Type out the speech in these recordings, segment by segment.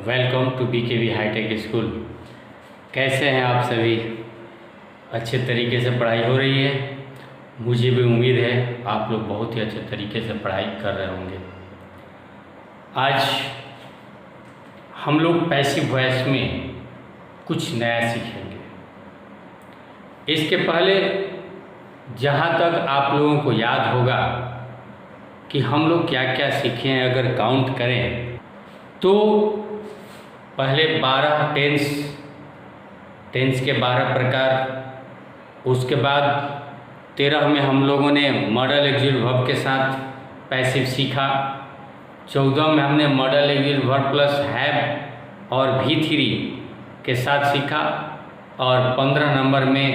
Welcome to BKV hitech school. कैसे हैं आप सभी? अच्छे तरीके से पढ़ाई हो रही है। मुझे भी उम्मीद है आप लोग बहुत ही अच्छे तरीके से पढ़ाई कर रहे होंगे। आज हम लोग पैसिव वॉइस में कुछ नया सीखेंगे। इसके पहले जहाँ तक आप लोगों को याद होगा कि हम लोग क्या क्या सीखे हैं, अगर काउंट करें तो पहले 12 टेंस के 12 प्रकार, उसके बाद 13 में हम लोगों ने मॉडल ऑक्सिलरी वर्ब के साथ पैसिव सीखा। 14 में हमने model auxiliary verb plus have और V3 के साथ सीखा। और 15 नंबर में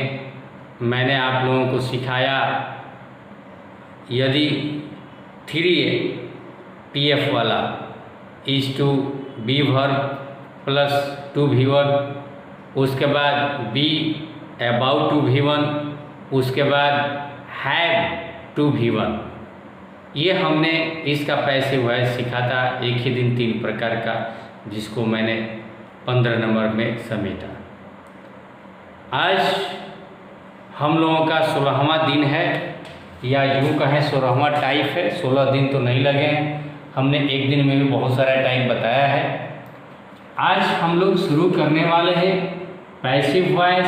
मैंने आप लोगों को सिखाया यदि 3TF वाला is to be verb plus to V1, उसके बाद बी अबाउट टू V1, उसके बाद हैव टू V1। ये हमने इसका पैसिव वॉइस सीखा था एक ही दिन 3 प्रकार का, जिसको मैंने 15 नंबर में समेटा। आज हम लोगों का 16वां दिन है, या यूँ कहें 16वां टाइप है। 16 दिन तो नहीं लगे हैं, हमने एक दिन में भी बहुत सारा टाइम बताया है। आज हम लोग शुरू करने वाले हैं पैसिव वॉइस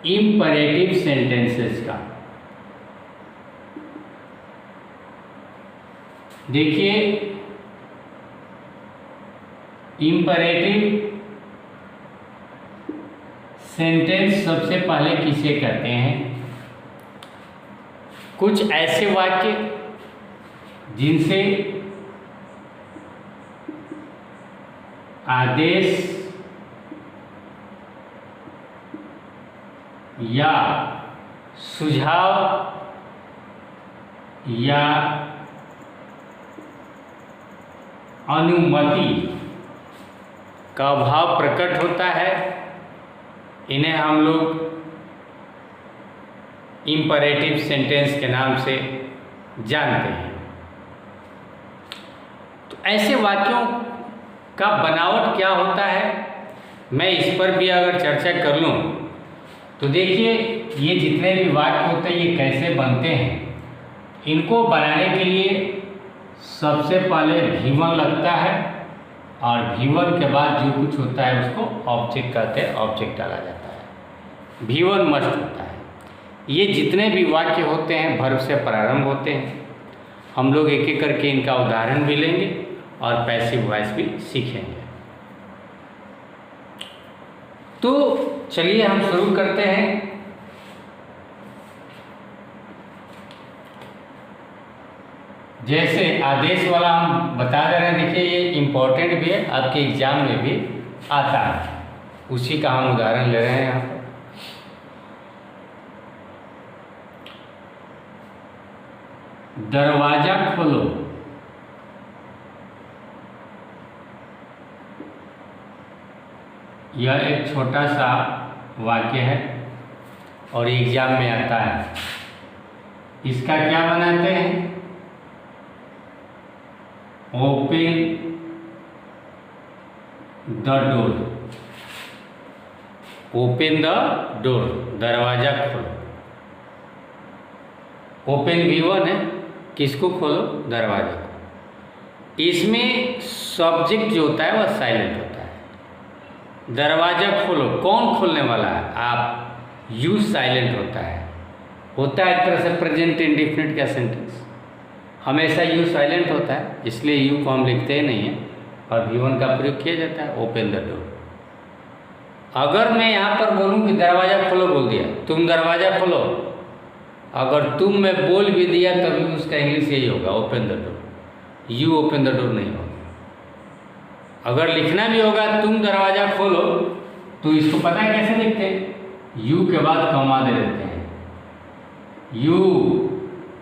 इम्परेटिव सेंटेंसेस का। देखिए, इम्परेटिव सेंटेंस सबसे पहले किसे कहते हैं? कुछ ऐसे वाक्य जिनसे आदेश या सुझाव या अनुमति का भाव प्रकट होता है, इन्हें हम लोग इम्परेटिव सेंटेंस के नाम से जानते हैं। तो ऐसे वाक्यों का बनावट क्या होता है, मैं इस पर भी अगर चर्चा कर लूँ तो देखिए, ये जितने भी वाक्य होते हैं ये कैसे बनते हैं। इनको बनाने के लिए सबसे पहले V1 लगता है, और V1 के बाद जो कुछ होता है उसको ऑब्जेक्ट कहते हैं, ऑब्जेक्ट डाला जाता है। V1 मस्ट होता है। ये जितने भी वाक्य होते हैं वर्ब से प्रारंभ होते हैं। हम लोग एक एक करके इनका उदाहरण भी लेंगे और पैसिव वॉइस भी सीखेंगे। तो चलिए हम शुरू करते हैं। जैसे आदेश वाला हम बता दे रहे हैं, देखिए ये इम्पोर्टेंट भी है, आपके एग्जाम में भी आता है, उसी का हम उदाहरण ले रहे हैं यहाँ पर। दरवाजा खोलो। यह एक छोटा सा वाक्य है और एग्जाम में आता है। इसका क्या बनाते हैं? Open the door. Open the door, दरवाजा खोलो। ओपन V1 है, किसको खोलो? दरवाजा को। इसमें सब्जेक्ट जो होता है वह साइलेंट होता है। दरवाजा खोलो, कौन खोलने वाला है? आप। यू साइलेंट होता है एक तरह से प्रेजेंट इंडेफिनिट का सेंटेंस, हमेशा यू साइलेंट होता है, इसलिए यू को हम लिखते ही नहीं है और V1 का प्रयोग किया जाता है। Open the door. अगर मैं यहाँ पर बोलूँ कि दरवाजा खोलो, बोल दिया, तुम दरवाजा खोलो, अगर तुम में बोल भी दिया तभी उसका इंग्लिश यही होगा, open the door. You open the door नहीं होगा। अगर लिखना भी होगा तुम दरवाजा खोलो, तो इसको पता है कैसे लिखते हैं? यू के बाद कॉमा दे देते हैं, यू,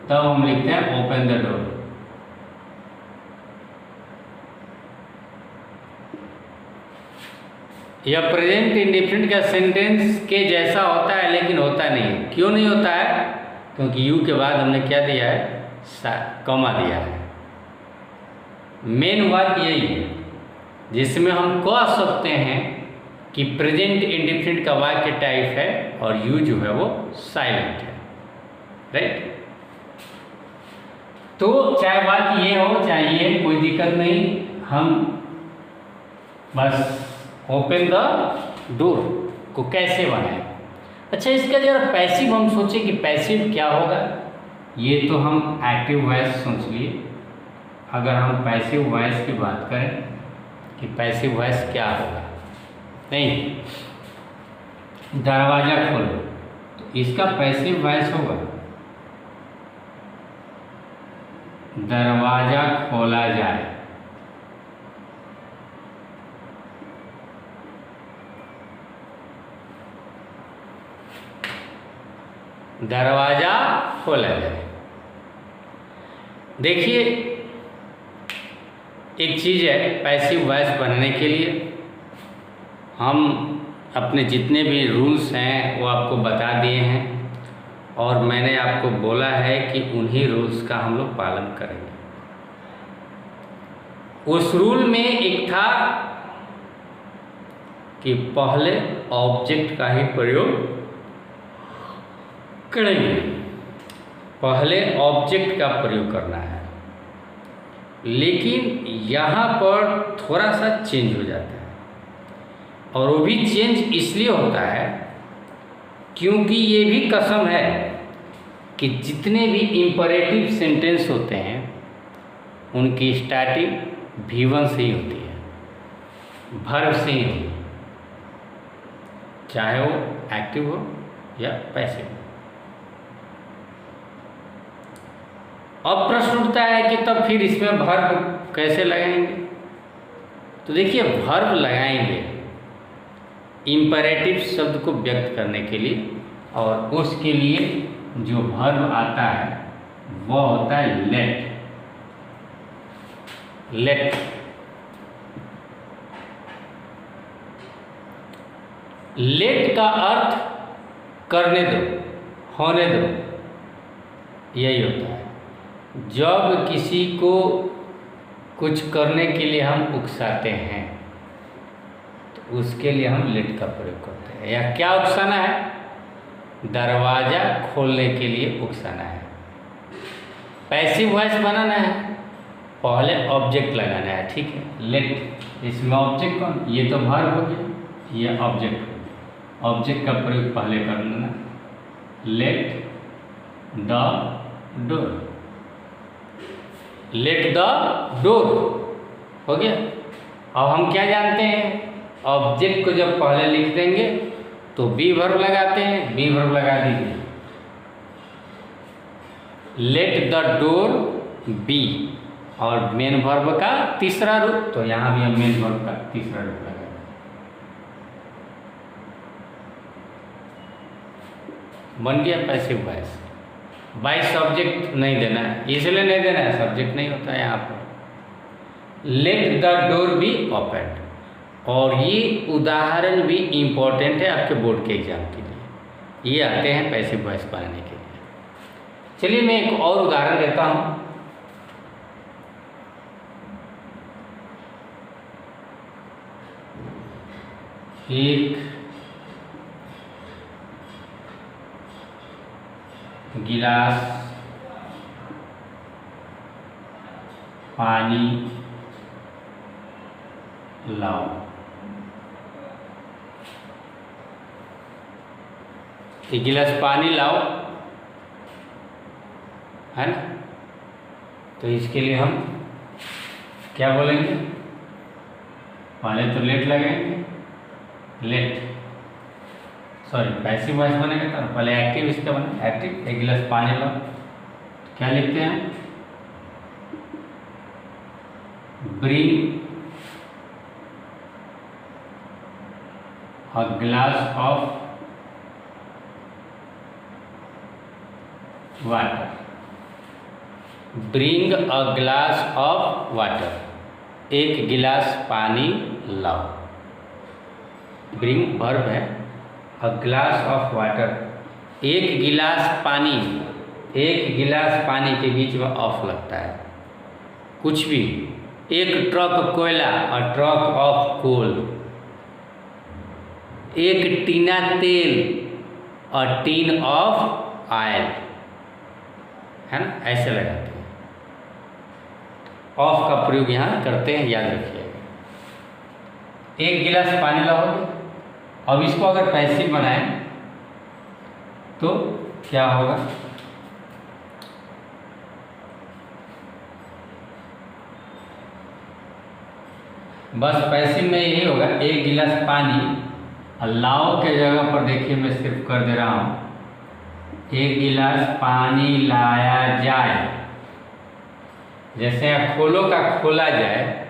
तब हम लिखते हैं ओपन द डोर। यह प्रेजेंट इंडेफिनिट का सेंटेंस के जैसा होता है, लेकिन होता नहीं है। क्यों नहीं होता है? क्योंकि यू के बाद हमने क्या दिया है? कॉमा दिया है। मेन बात यही है। जिसमें हम कह सकते हैं कि प्रेजेंट इंडेफिनिट का वाक्य टाइप है और यू जो है वो साइलेंट है, राइट। तो चाहे बात ये हो चाहे ये, कोई दिक्कत नहीं, हम बस ओपन द डोर को कैसे बनाएं। अच्छा, इसका जरा पैसिव हम सोचें कि पैसिव क्या होगा। ये तो हम एक्टिव वॉइस सोच लिए। अगर हम पैसिव वॉइस की बात करें कि पैसिव वॉइस क्या होगा, नहीं, दरवाजा खोलो, तो इसका पैसिव वॉइस होगा दरवाजा खोला जाए। दरवाजा खोला जाए। देखिए, एक चीज़ है, पैसिव वॉइस बनने के लिए हम अपने जितने भी रूल्स हैं वो आपको बता दिए हैं और मैंने आपको बोला है कि उन्हीं रूल्स का हम लोग पालन करेंगे। उस रूल में एक था कि पहले ऑब्जेक्ट का ही प्रयोग करेंगे, पहले ऑब्जेक्ट का प्रयोग करना है। लेकिन यहाँ पर थोड़ा सा चेंज हो जाता है, और वो भी चेंज इसलिए होता है क्योंकि ये भी कसम है कि जितने भी इंपरेटिव सेंटेंस होते हैं उनकी स्टार्टिंग V1 से ही होती है, वर्ब से ही होती है, चाहे वो एक्टिव हो या पैसिव हो। अब प्रश्न उठता है कि तब फिर इसमें वर्ब कैसे लगाएंगे। तो देखिए, वर्ब लगाएंगे इंपरेटिव शब्द को व्यक्त करने के लिए, और उसके लिए जो वर्ब आता है वो होता है लेट। लेट लेट का अर्थ करने दो, होने दो, यही होता है। जब किसी को कुछ करने के लिए हम उकसाते हैं तो उसके लिए हम लेट का प्रयोग करते हैं। या क्या उकसाना है? दरवाज़ा खोलने के लिए उकसाना है। पैसिव वॉइस बनाना है, पहले ऑब्जेक्ट लगाना है, ठीक है। लेट, इसमें ऑब्जेक्ट कौन? ये तो वर्ब हो गया, ये ऑब्जेक्ट हो गया। ऑब्जेक्ट का प्रयोग पहले करना, let the door, let the door हो गया। अब हम क्या जानते हैं, ऑब्जेक्ट को जब पहले लिख देंगे तो बी वर्ब लगाते हैं, बी वर्ब लगा दीजिए, लेट द डोर बी, और मेन वर्ब का तीसरा रूप, तो यहाँ भी हम मेन वर्ब का तीसरा रूप लगा दें। बन गया पैसिव वॉइस। बाई सब्जेक्ट नहीं देना है, इसलिए नहीं देना है, सब्जेक्ट नहीं होता है यहाँ पर। Let the door be open, और ये उदाहरण भी इम्पोर्टेंट है आपके बोर्ड के एग्जाम के लिए, ये आते हैं पैसिव वॉइस बनाने के लिए। चलिए मैं एक और उदाहरण देता हूँ। एक गिलास पानी लाओ। एक गिलास पानी लाओ, है ना। तो इसके लिए हम क्या बोलेंगे? पहले तो लेट लगाएंगे, लेट, सॉरी पैसिव वॉइस बनेगा तो पहले एक्टिव इसका बना, एक्टिव। एक गिलास पानी लो, क्या लिखते हैं? Bring a glass of water, bring a glass of water, एक गिलास पानी लाओ। ब्रिंग वर्ब है, अ ग्लास ऑफ वाटर, एक गिलास पानी, एक गिलास पानी के बीच में ऑफ लगता है, कुछ भी एक ट्रक कोयला, अ ट्रक ऑफ कोल। एक टीना तेल, अ टीन ऑफ ऑयल, है ना, ऐसे लगाते हैं। ऑफ का प्रयोग यहाँ करते हैं, याद रखिएगा। एक गिलास पानी लाओगे, अब इसको अगर पैसिव बनाएं तो क्या होगा, बस पैसिव में यही होगा, एक गिलास पानी, लाओ के जगह पर देखिए मैं सिर्फ कर दे रहा हूँ, एक गिलास पानी लाया जाए। जैसे यहाँ खोलो का खोला जाए,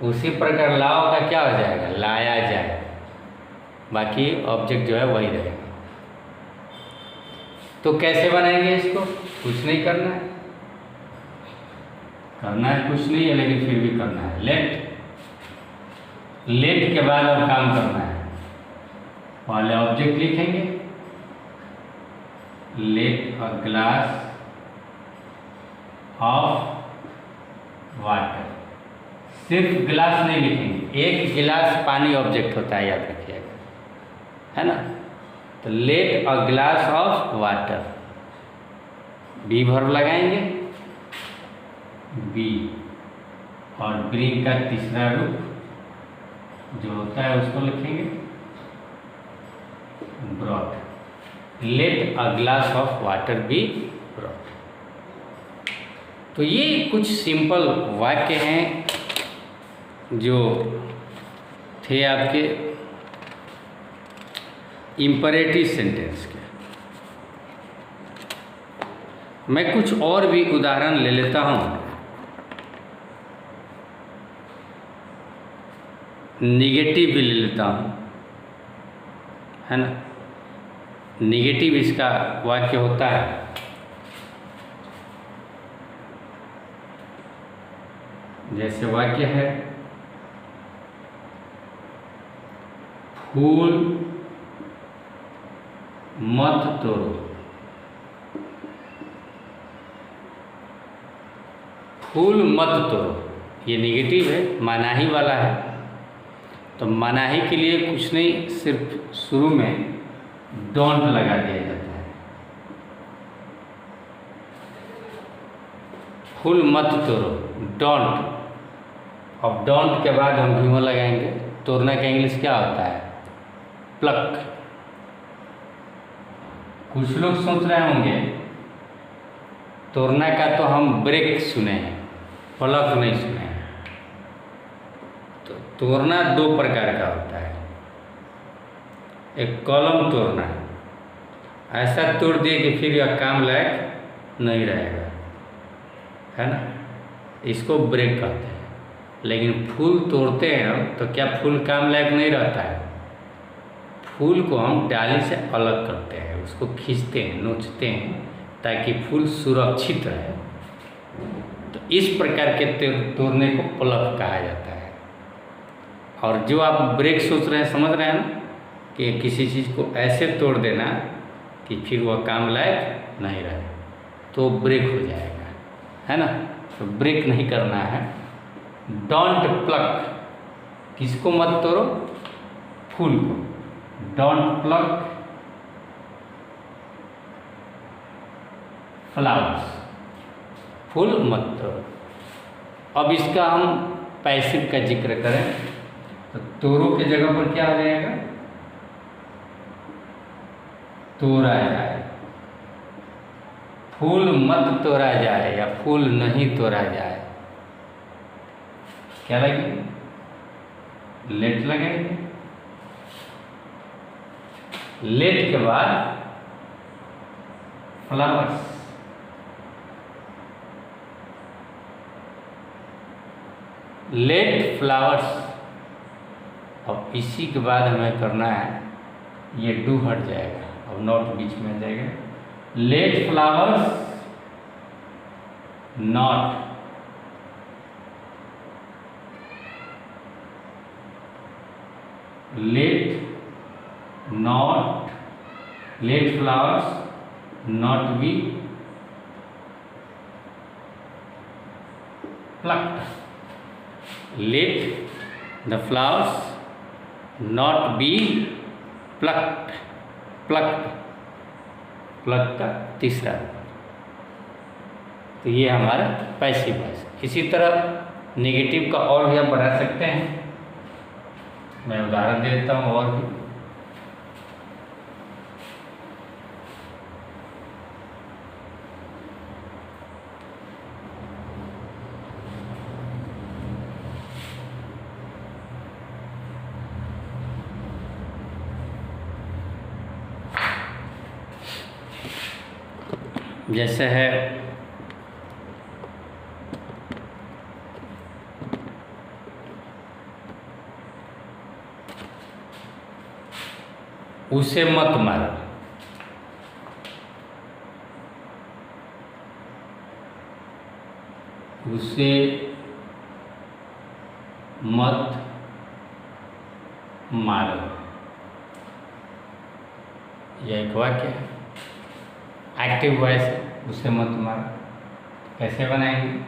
उसी प्रकार लाओ का क्या हो जाएगा, लाया जाए। बाकी ऑब्जेक्ट जो है वही रहेगा। तो कैसे बनाएंगे इसको, कुछ नहीं करना है, कुछ नहीं है, लेकिन फिर भी करना है। लेट के बाद और काम करना है। पहले ऑब्जेक्ट लिखेंगे, let a glass of water. सिर्फ गिलास नहीं लिखेंगे, एक गिलास पानी ऑब्जेक्ट होता है, याद रखिएगा, है ना। तो let a glass of water, be verb लगाएंगे, बी, और ब्रिंग का तीसरा रूप जो होता है उसको लिखेंगे brought. Let a glass of water be brought. तो ये कुछ सिंपल वाक्य हैं जो थे आपके इंपरेटिव सेंटेंस के। मैं कुछ और भी उदाहरण ले लेता हूँ। निगेटिव भी ले लेता हूँ, है ना। निगेटिव इसका वाक्य होता है, जैसे वाक्य है, फूल मत तोड़ो। फूल मत तोड़ो, ये निगेटिव है, मनाही वाला है। तो मनाही के लिए कुछ नहीं, सिर्फ शुरू में डोंट लगा दिया जाता है। फूल मत तोड़ो, डोंट। अब डोंट के बाद हम भी लगाएंगे। तोड़ना का इंग्लिश क्या होता है, प्लक। कुछ लोग सोच रहे होंगे तोड़ना का तो हम ब्रेक सुने हैं, प्लक नहीं सुने हैं। तो तोड़ना दो प्रकार का होता है। एक कलम तोड़ना, ऐसा तोड़ दिए कि फिर यह काम लायक नहीं रहेगा, है ना, इसको ब्रेक कहते हैं। लेकिन फूल तोड़ते हैं हम तो क्या फूल काम लायक नहीं रहता है। फूल को हम डाली से अलग करते हैं, उसको खींचते हैं, नोचते हैं, ताकि फूल सुरक्षित रहे। तो इस प्रकार के तोड़ने को प्लक कहा जाता है। और जो आप ब्रेक सोच रहे हैं, समझ रहे हैं ना, कि किसी चीज़ को ऐसे तोड़ देना कि फिर वह काम लायक नहीं रहे, तो ब्रेक हो जाएगा, है ना। तो ब्रेक नहीं करना है। डोंट प्लक, किसको मत तोड़ो, फूल को। डोंट प्लक फ्लावर्स, फूल मत तोड़ो। अब इसका हम पैसिव का जिक्र करें तो तोड़ो के जगह पर क्या हो जाएगा, तोड़ा जाए। फूल मत तोड़ा जाए या फूल नहीं तोड़ा जाए, क्या लगेगा, लेट लगेंगे। लेट के बाद फ्लावर्स, लेट फ्लावर्स। अब इसी के बाद हमें करना है, ये डू हट जाएगा, अब नॉट बीच में आ जाएगा। Let flowers not, let not, let flowers not be plucked. Let the flowers not be plucked, plucked, plug का तीसरा। तो ये हमारा पैसिव वॉइस। इसी तरह नेगेटिव का और भी आप बढ़ा सकते हैं। मैं उदाहरण दे देता हूँ और भी। जैसे है उसे मत मारो, उसे मत मारो, यह एक वाक्य है, एक्टिव वॉइस है। उसे मत मारो कैसे बनाएंगे?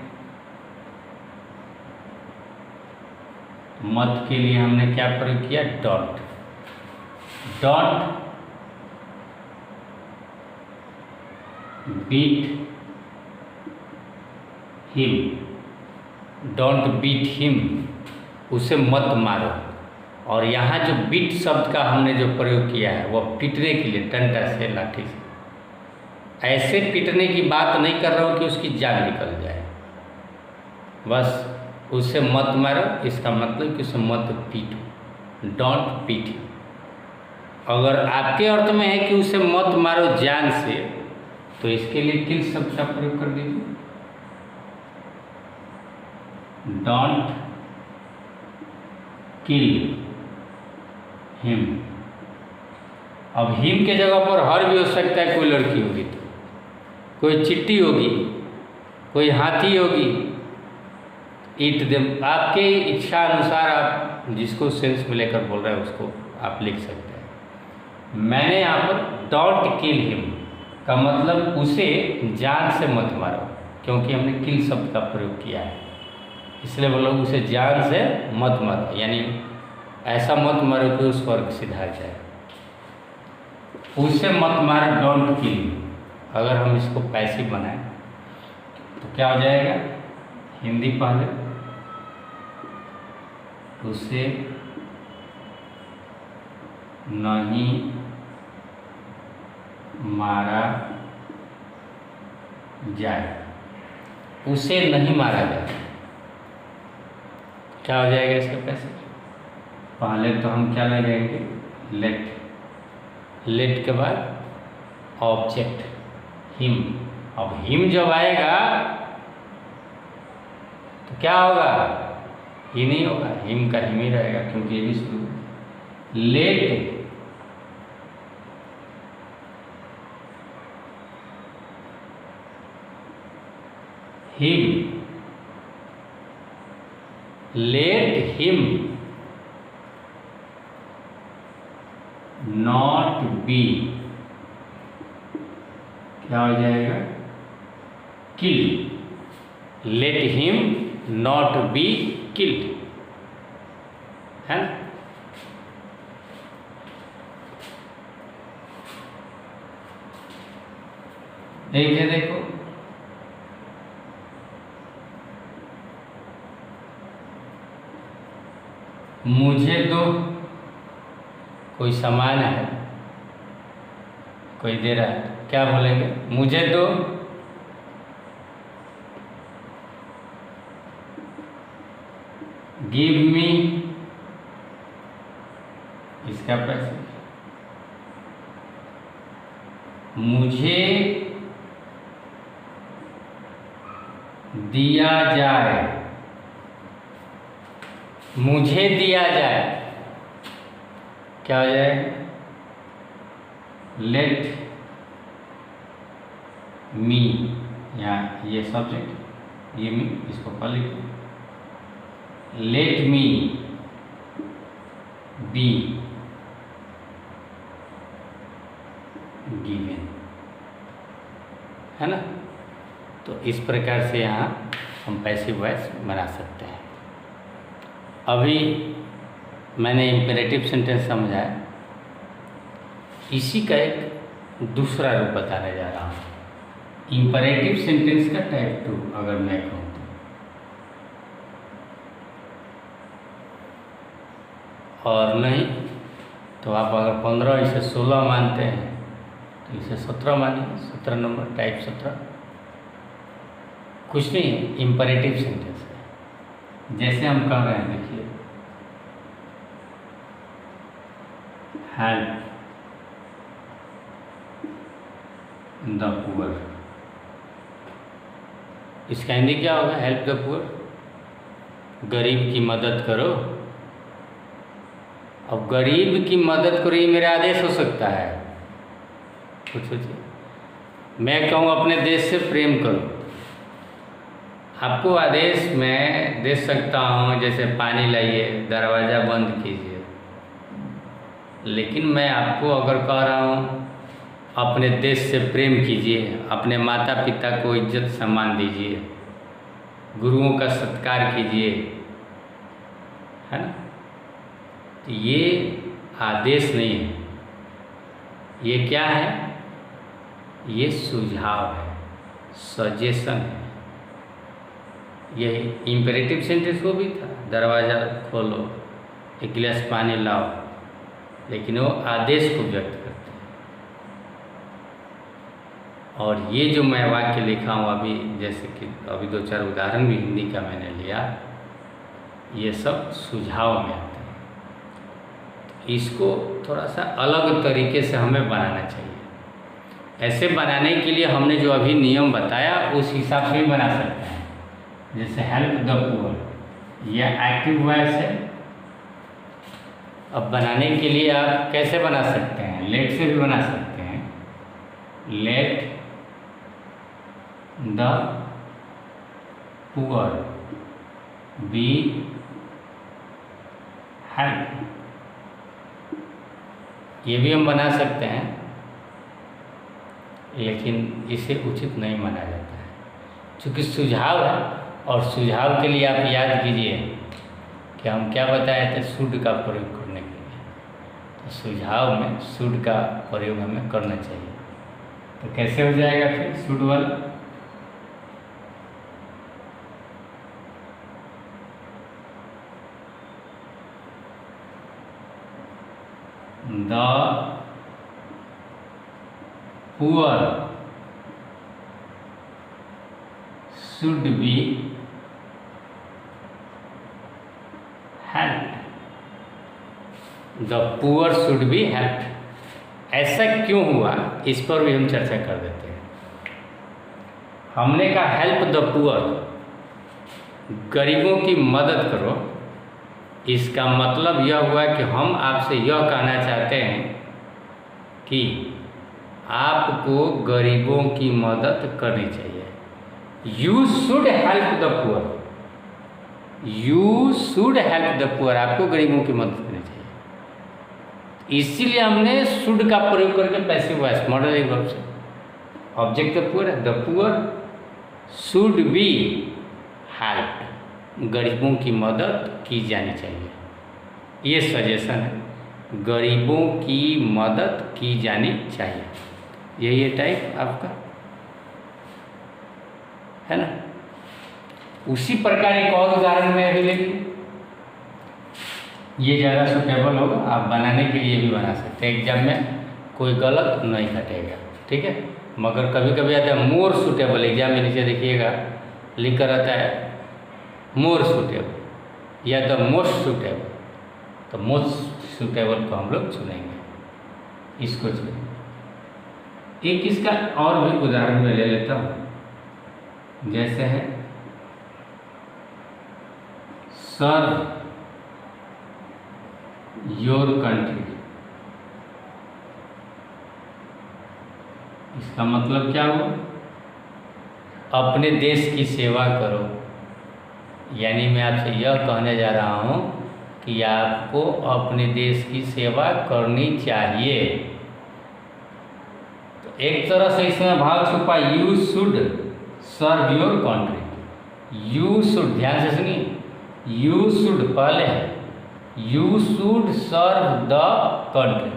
मत के लिए हमने क्या प्रयोग किया? Don't. Don't beat him, don't beat him, उसे मत मारो। और यहाँ जो बीट शब्द का हमने जो प्रयोग किया है वह पीटने के लिए, डंडा से, लाठी से। ऐसे पीटने की बात नहीं कर रहा हूँ कि उसकी जान निकल जाए, बस उसे मत मारो, इसका मतलब कि उसे मत पीटो, डोंट पीट। अगर आपके अर्थ में है कि उसे मत मारो जान से, तो इसके लिए किल शब्द का प्रयोग कर दीजिए, डोंट किल हिम। अब हिम के जगह पर हर भी हो सकता है, कोई लड़की होगी तो, कोई चिट्टी होगी, कोई हाथी होगी, ईट देम। आपके इच्छा अनुसार आप जिसको सेंस में लेकर बोल रहे हैं उसको आप लिख सकते हैं। मैंने यहाँ पर डोंट किल हिम का मतलब उसे जान से मत मारो, क्योंकि हमने किल शब्द का प्रयोग किया है, इसलिए बोलो उसे जान से मत मारो, यानी ऐसा मत मारो कि उस स्वर्ग से ढाल जाए। उसे मत मारो, डोंट किल। अगर हम इसको पैसिव बनाएं तो क्या हो जाएगा? हिंदी पहले, उसे नहीं मारा जाए, उसे नहीं मारा जाए, क्या हो जाएगा इसका पैसिव? पहले तो हम क्या लगाएंगे? लेट। लेट के बाद ऑब्जेक्ट हिम। अब हिम जब आएगा तो क्या होगा? ही नहीं होगा, हिम का हिम ही रहेगा, क्योंकि ये भी शुरू। Let him, let him not be, क्या हो जाएगा? Killed. Let him not be killed, है ना? देखिए, देखो मुझे दो, कोई सामान है, कोई दे रहा है, क्या बोलेंगे? मुझे दो। गिव मी, इसका पैसे। मुझे दिया जाए, मुझे दिया जाए, क्या हो जाएगा? लेट मी, या ये सब्जेक्ट, ये मी, इसको पढ़ लिखो। लेट मी बी गिवन, है ना? तो इस प्रकार से यहाँ हम पैसिव वॉइस बना सकते हैं। अभी मैंने इम्पेरेटिव सेंटेंस समझाया, इसी का एक दूसरा रूप बताने जा रहा हूँ। इम्पेरेटिव सेंटेंस का टाइप 2 अगर मैं कहूँ तो, और नहीं तो आप अगर 15 इसे 16 मानते हैं तो इसे 17 मानिए, 17 नंबर, टाइप 17। कुछ नहीं है, इम्पेरेटिव सेंटेंस है। जैसे हम कह रहे हैं, देखिए, हेल्प द पुअर, इसका हिंदी क्या होगा? हेल्प द पुअर, गरीब की मदद करो। अब गरीब की मदद करो, ये मेरा आदेश हो सकता है? कुछ सोचिए, मैं कहूँ अपने देश से प्रेम करो, आपको आदेश मैं दे सकता हूँ, जैसे पानी लाइए, दरवाज़ा बंद कीजिए। लेकिन मैं आपको अगर कह रहा हूँ अपने देश से प्रेम कीजिए, अपने माता पिता को इज्जत सम्मान दीजिए, गुरुओं का सत्कार कीजिए, है ना, तो ये आदेश नहीं है, ये क्या है? ये सुझाव है, सजेशन है। यही इम्पेरेटिव सेंटेंस वो भी था, दरवाज़ा खोलो, एक गिलास पानी लाओ, लेकिन वो आदेश को व्यक्त करते हैं। और ये जो मैं वाक्य लिखा हूँ अभी, जैसे कि अभी 2-4 उदाहरण भी हिंदी का मैंने लिया, ये सब सुझाव में आते हैं। इसको थोड़ा सा अलग तरीके से हमें बनाना चाहिए। ऐसे बनाने के लिए हमने जो अभी नियम बताया उस हिसाब से भी बना सकते हैं। जैसे हेल्प द पुअर, यह एक्टिव वॉइस है। अब बनाने के लिए आप कैसे बना सकते हैं? लेट से भी बना सकते हैं। Let the poor B help, ये भी हम बना सकते हैं, लेकिन इसे उचित नहीं माना जाता है, क्योंकि सुझाव है। और सुझाव के लिए आप याद कीजिए कि हम क्या बताए थे, शुड का प्रयोग करने के लिए। तो सुझाव में शुड का प्रयोग हमें करना चाहिए। तो कैसे हो जाएगा फिर शुड वाला? The poor should be helped, the poor should be helped। ऐसा क्यों हुआ, इस पर भी हम चर्चा कर देते हैं। हमने कहा हेल्प द पुअर, गरीबों की मदद करो। इसका मतलब यह हुआ कि हम आपसे यह कहना चाहते हैं कि आपको गरीबों की मदद करनी चाहिए। You should help the poor, you should help the poor, आपको गरीबों की मदद करनी चाहिए। इसीलिए हमने should का प्रयोग करके पैसिव वॉइस मॉडल वर्ब से ऑब्जेक्ट द पुअर है, the poor should be helped, गरीबों की मदद की जानी चाहिए। ये सजेशन है, गरीबों की मदद की जानी चाहिए। यही है टाइप आपका, है ना। उसी प्रकार एक और उदाहरण में अभी लेंगे, ये ज़्यादा सुटेबल होगा, आप बनाने के लिए भी बना सकते हैं। एग्जाम में कोई गलत नहीं कटेगा, ठीक है। मगर कभी कभी आता है मोर सुटेबल, एग्जाम में नीचे देखिएगा लिख कर आता है मोर सुटेबल या द मोस्ट सुटेबल, तो मोस्ट सुटेबल को हम लोग चुनेंगे, इसको चुनेंगे। एक इसका और भी उदाहरण में ले लेता हूँ, जैसे है सर्व योर कंट्री। इसका मतलब क्या हुआ? अपने देश की सेवा करो। यानी मैं आपसे यह कहने जा रहा हूँ कि आपको अपने देश की सेवा करनी चाहिए। तो एक तरह से इसमें भाव छुपा, you should serve your country. You should, ध्यान से सुनिए, यू शुड पहले है, you should serve the country.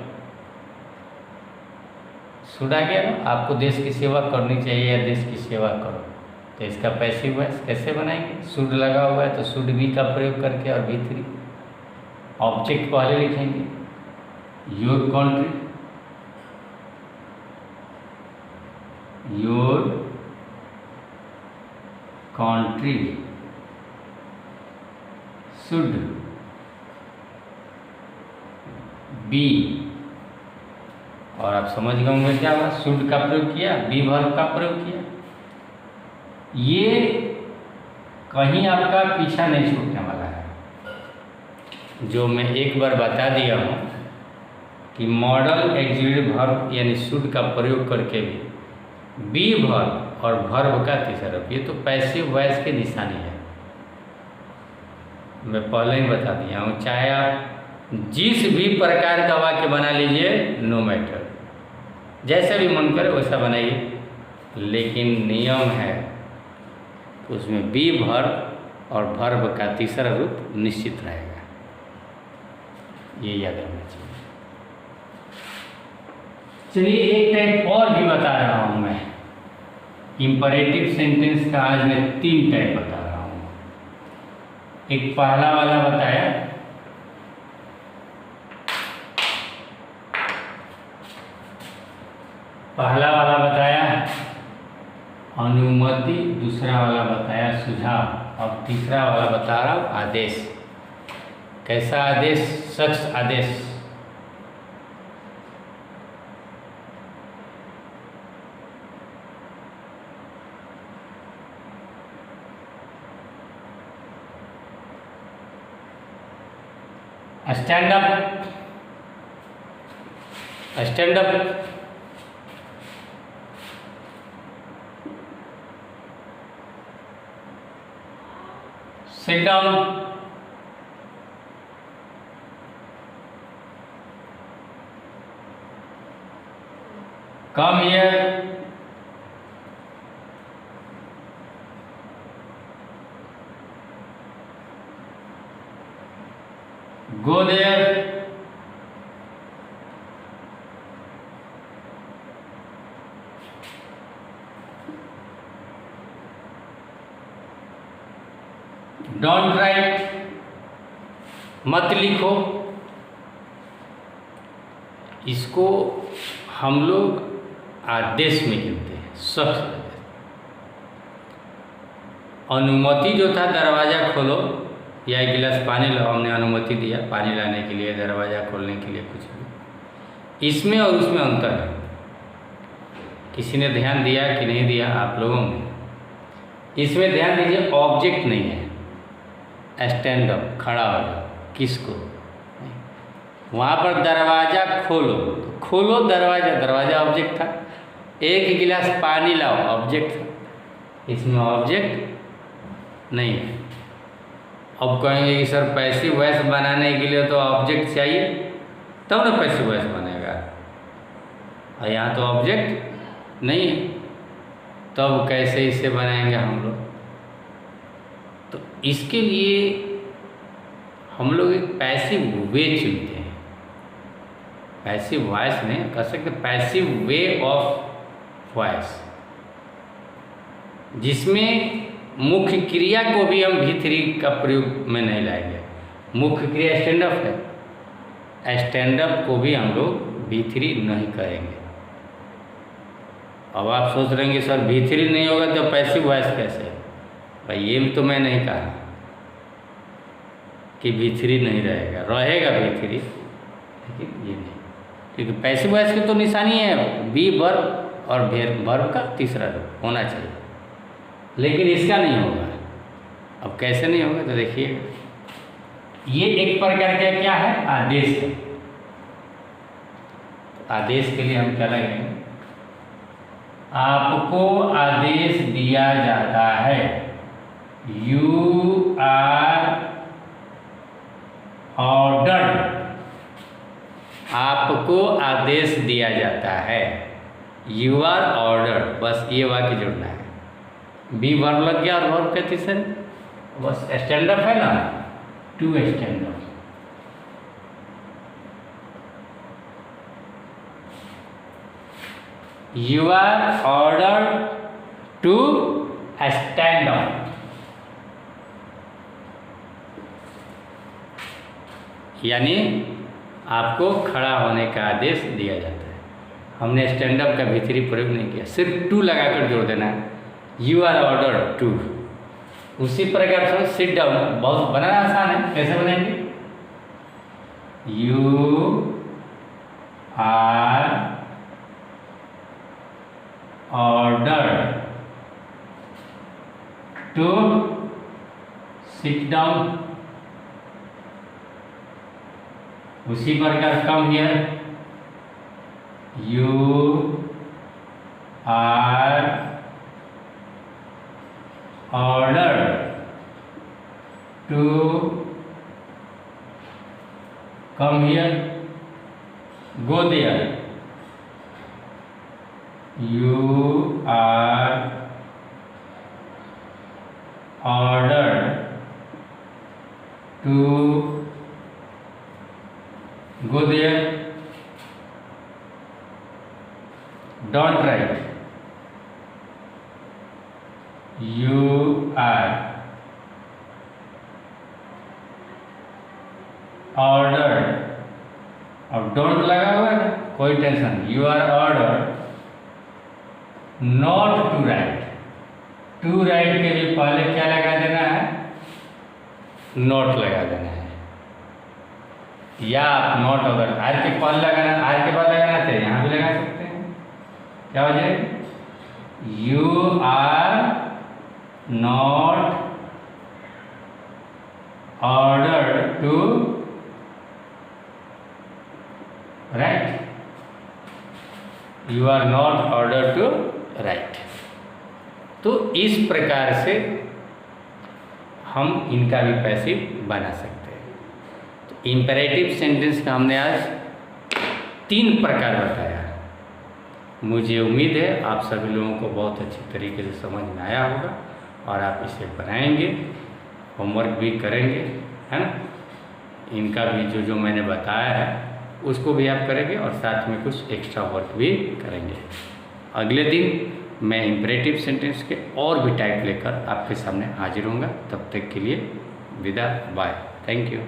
Should आ गया ना, आपको देश की सेवा करनी चाहिए या देश की सेवा करो, तो इसका पैसिव वॉइस कैसे बनाएंगे? शुड लगा हुआ है तो शुड बी का प्रयोग करके और V3 ऑब्जेक्ट पहले लिखेंगे, your country, your country should be, और आप समझ गए होंगे क्या हुआ, शुड का प्रयोग किया, बी वर्ब का प्रयोग किया। ये कहीं आपका पीछा नहीं छूटने वाला है, जो मैं एक बार बता दिया हूँ कि मॉडल एक्सिलरी वर्ब यानी शुड का प्रयोग करके भी बी वर्ब और वर्ब का तीसरा रूप, ये तो पैसिव वॉइस की निशानी है, मैं पहले ही बता दिया हूँ। चाहे आप जिस भी प्रकार का वाक्य बना लीजिए, नो मैटर, जैसा भी मन करे वैसा बनाइए, लेकिन नियम है उसमें बी वर्ब और वर्ब का तीसरा रूप निश्चित रहेगा, ये याद रखना चाहिए। चलिए एक टाइप और भी बता रहा हूँ मैं, इंपरेटिव सेंटेंस का आज मैं 3 टाइप बता रहा हूँ। एक पहला वाला बताया, अनुमति, दूसरा वाला बताया सुझाव, और तीसरा वाला बता रहा हूँ आदेश। कैसा आदेश? शख्स आदेश। Stand up, stand up, sit down, come here, go there, don't write, मत लिखो। इसको हम लोग आदेश में गिनते हैं, शख्स आदेश। अनुमति जो था, दरवाज़ा खोलो या एक गिलास पानी लाओ, हमने अनुमति दिया पानी लाने के लिए, दरवाज़ा खोलने के लिए, कुछ भी। इसमें और उसमें अंतर है। किसी ने ध्यान दिया कि नहीं दिया आप लोगों ने? इसमें ध्यान दीजिए, ऑब्जेक्ट नहीं है, स्टैंड अप, खड़ा हो जाओ। किसको? वहाँ पर दरवाज़ा खोलो, तो खोलो दरवाज़ा, दरवाज़ा ऑब्जेक्ट था। एक गिलास पानी लाओ, ऑब्जेक्ट था। इसमें ऑब्जेक्ट नहीं है। अब कहेंगे कि सर पैसिव वॉइस बनाने के लिए तो ऑब्जेक्ट चाहिए, तब ना पैसिव वॉइस बनेगा, और यहाँ तो ऑब्जेक्ट नहीं है, तब कैसे इसे बनाएंगे हम लोग? तो इसके लिए हम लोग एक पैसिव वे चुनते हैं। पैसिव वॉइस नहीं कह सकते, पैसिव वे ऑफ वॉइस, जिसमें मुख्य क्रिया को भी हम V3 का प्रयोग में नहीं लाएंगे। मुख्य क्रिया स्टैंड अप है, स्टैंड अप को भी हम लोग V3 नहीं करेंगे। अब आप सोच रहे हैं कि सर V3 नहीं होगा तो पैसिव वॉइस कैसे? भाई ये तो मैं नहीं कहा कि V3 नहीं रहेगा, रहेगा V3, लेकिन ये नहीं, क्योंकि पैसिव वॉइस की तो निशानी है बी वर्ब और वर्ब का तीसरा रूप होना चाहिए, लेकिन इसका नहीं होगा। अब कैसे नहीं होगा तो देखिए, ये एक प्रकार का क्या है? आदेश है। आदेश के लिए हम क्या लगेंगे? आपको आदेश दिया जाता है, यू आर ऑर्डर्ड, आपको आदेश दिया जाता है, यू आर ऑर्डर्ड। बस ये वाक्य जुड़ना है। बी वर्ब लग गया और वर्ब के तीसरे, बस स्टैंड अप है ना, to stand up. You are ordered to stand up. यानी आपको खड़ा होने का आदेश दिया जाता है। हमने स्टैंड अप का भीतरी प्रयोग नहीं किया, सिर्फ टू लगाकर जोड़ देना है। You are ordered to. उसी प्रकार से सिट डाउन बहुत बनाना आसान है। कैसे बनाएंगे? You are ordered to sit down। उसी प्रकार come here, you are ordered to come here, go there। You are ordered to go there। Don't write। You are ordered। अब don't लगा हुआ है, कोई tension. You are ordered not to write. To write के लिए पहले क्या लगा देना है? नॉट लगा देना है। या आप नॉट अगर आर के बाद लगाना, आर के बाद लगाना चाहिए, यहाँ भी लगा सकते हैं। क्या हो जाए? You are not ordered to write. You are not ordered to write. तो इस प्रकार से हम इनका भी पैसिव बना सकते हैं। तो इम्पेरेटिव सेंटेंस का हमने आज 3 प्रकार बताया। मुझे उम्मीद है आप सभी लोगों को बहुत अच्छी तरीके से समझ में आया होगा और आप इसे बनाएंगे, होमवर्क भी करेंगे, है ना। इनका भी जो मैंने बताया है उसको भी आप करेंगे और साथ में कुछ एक्स्ट्रा वर्क भी करेंगे। अगले दिन मैं इम्परेटिव सेंटेंस के और भी टाइप लेकर आपके सामने हाजिर होऊंगा। तब तक के लिए विदा, बाय, थैंक यू।